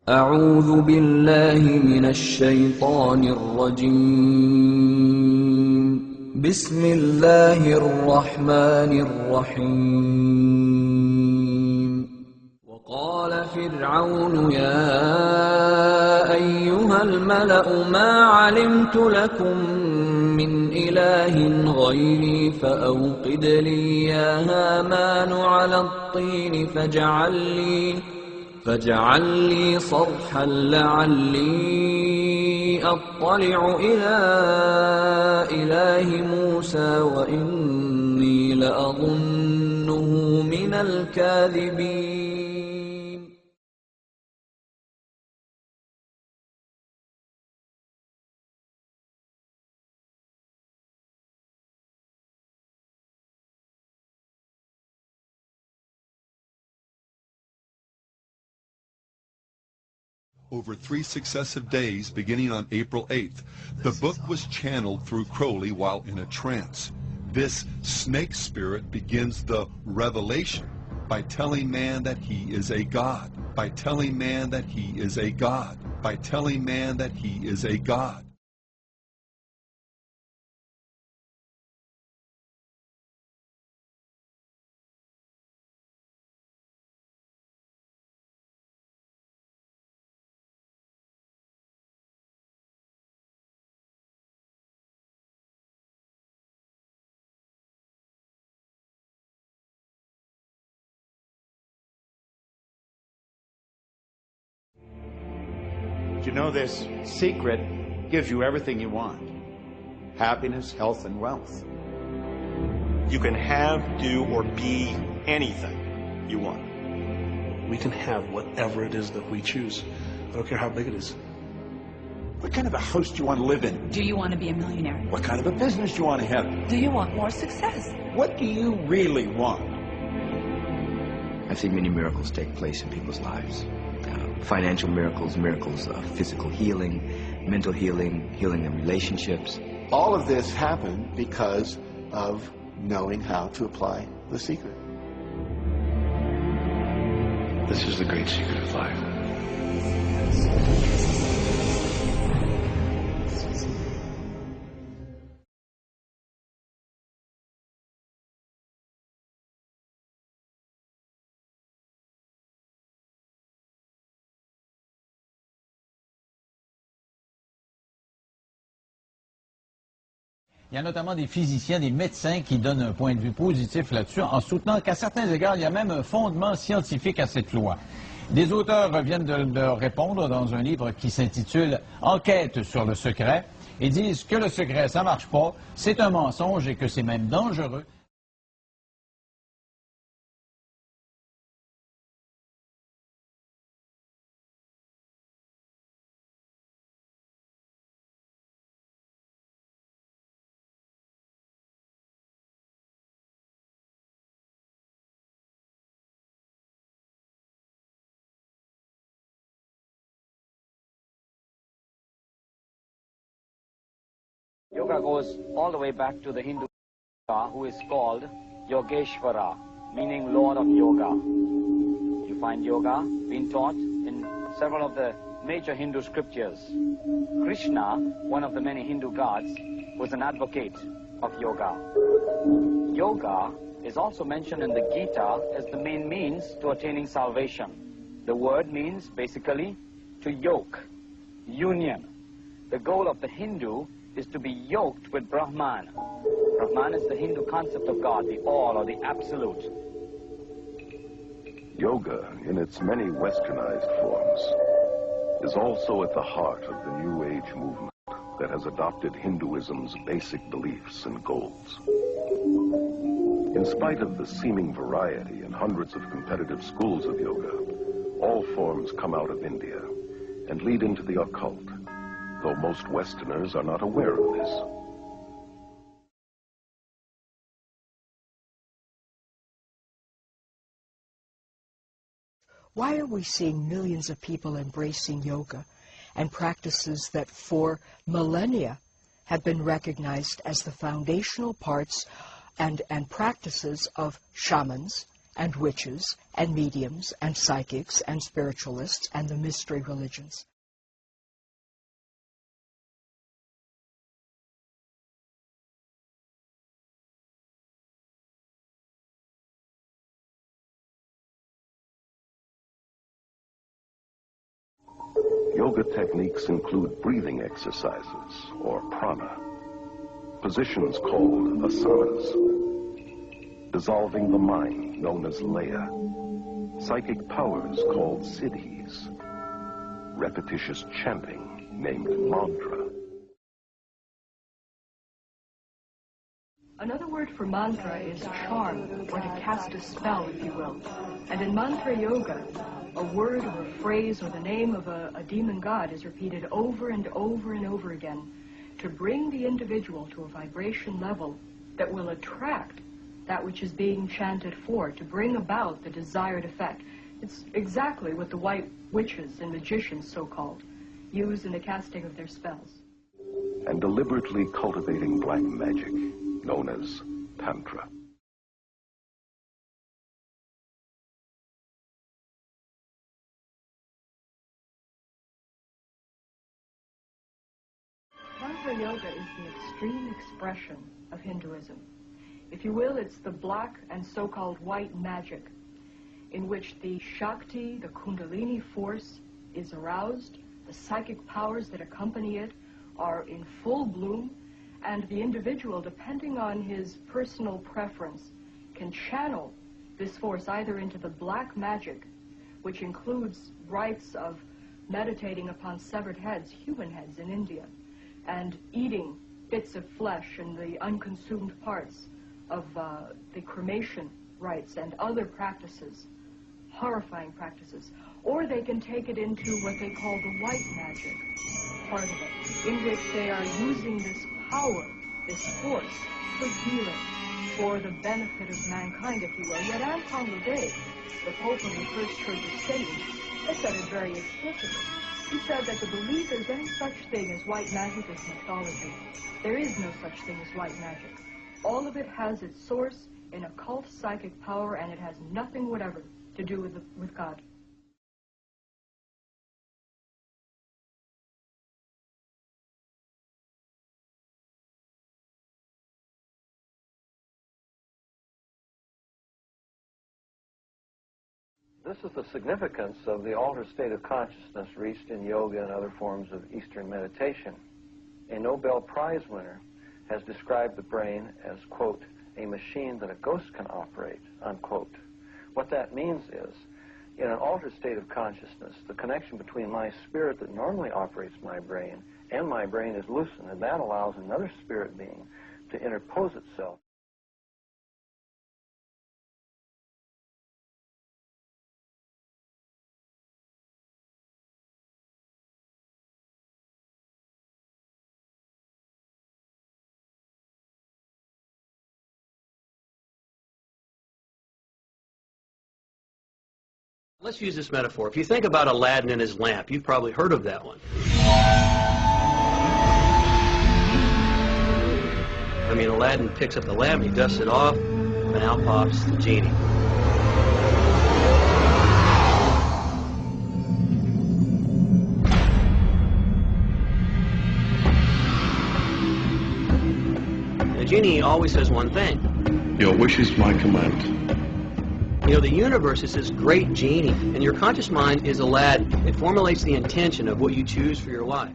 أعوذ بالله من الشيطان الرجيم بسم الله الرحمن الرحيم وقال فرعون يا أيها الملأ ما علمت لكم من إله غيري فأوقد لي يا هامان على الطين فاجعل لي صرحا لعلي أطلع إلى إله موسى وإني لأظنه من الكاذبين. Over 3 successive days, beginning on April 8th, the book was channeled through Crowley while in a trance. This snake spirit begins the revelation by telling man that he is a god, by telling man that he is a god, by telling man that he is a god. You know, this secret gives you everything you want. Happiness, health, and wealth. You can have, do, or be anything you want. We can have whatever it is that we choose. I don't care how big it is. What kind of a house do you want to live in? Do you want to be a millionaire? What kind of a business do you want to have? Do you want more success? What do you really want? I've seen many miracles take place in people's lives. Financial miracles, miracles of physical healing, mental healing, healing in relationships. All of this happened because of knowing how to apply the secret. This is the great secret of life. Il y a notamment des physiciens, des médecins qui donnent un point de vue positif là-dessus, en soutenant qu'à certains égards, il y a même un fondement scientifique à cette loi. Des auteurs viennent de répondre dans un livre qui s'intitule « Enquête sur le secret » et disent que le secret, ça marche pas, c'est un mensonge et que c'est même dangereux. Yoga goes all the way back to the Hindu who is called Yogeshvara, meaning Lord of Yoga. You find yoga being taught in several of the major Hindu scriptures. Krishna, one of the many Hindu gods, was an advocate of yoga. Yoga is also mentioned in the Gita as the main means to attaining salvation. The word means basically to yoke, union. The goal of the Hindu is to be yoked with Brahman. Brahman is the Hindu concept of God, the all or the absolute. Yoga, in its many westernized forms, is also at the heart of the New Age movement that has adopted Hinduism's basic beliefs and goals. In spite of the seeming variety and hundreds of competitive schools of yoga, all forms come out of India and lead into the occult, though most Westerners are not aware of this. Why are we seeing millions of people embracing yoga and practices that for millennia have been recognized as the foundational parts and practices of shamans and witches and mediums and psychics and spiritualists and the mystery religions. Yoga techniques include breathing exercises, or prana, positions called asanas, dissolving the mind, known as laya, psychic powers called siddhis, repetitious chanting, named mantra. Another word for mantra is charm, or to cast a spell, if you will. And in mantra yoga, a word or a phrase or the name of a demon god is repeated over and over and over again to bring the individual to a vibration level that will attract that which is being chanted for, to bring about the desired effect. It's exactly what the white witches and magicians, so-called, use in the casting of their spells. And deliberately cultivating black magic, known as Tantra. Tantra yoga is the extreme expression of Hinduism. If you will, it's the black and so-called white magic in which the Shakti, the Kundalini force, is aroused, the psychic powers that accompany it are in full bloom, and the individual, depending on his personal preference, can channel this force either into the black magic, which includes rites of meditating upon severed heads, human heads in India, and eating bits of flesh and the unconsumed parts of the cremation rites and other practices, horrifying practices. Or they can take it into what they call the white magic part of it, in which they are using this power, this force, for healing, for the benefit of mankind, if you will. Yet Anton LaVey, the Pope of the First Church of Satan, has said it very explicitly. He said that to believe there's any such thing as white magic is mythology. There is no such thing as white magic. All of it has its source in occult psychic power, and it has nothing whatever to do with God. This is the significance of the altered state of consciousness reached in yoga and other forms of Eastern meditation. A Nobel Prize winner has described the brain as, quote, a machine that a ghost can operate, unquote. What that means is, in an altered state of consciousness, the connection between my spirit that normally operates my brain and my brain is loosened, and that allows another spirit being to interpose itself. Let's use this metaphor. If you think about Aladdin and his lamp, you've probably heard of that one. I mean, Aladdin picks up the lamp, he dusts it off, and out pops the genie. The genie always says one thing. Your wish is my command. You know, the universe is this great genie, and your conscious mind is Aladdin. It formulates the intention of what you choose for your life.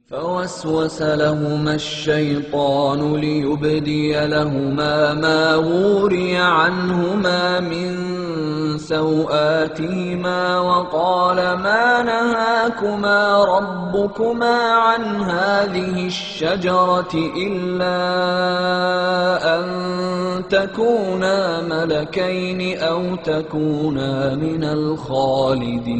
فوسوس لهما الشيطان ليبدي لهما ما وري عنهما من سوآتهما وقال ما نهاكما ربكما عن هذه الشجرة إلا أن تكونا ملكين أو تكونا من الخالدين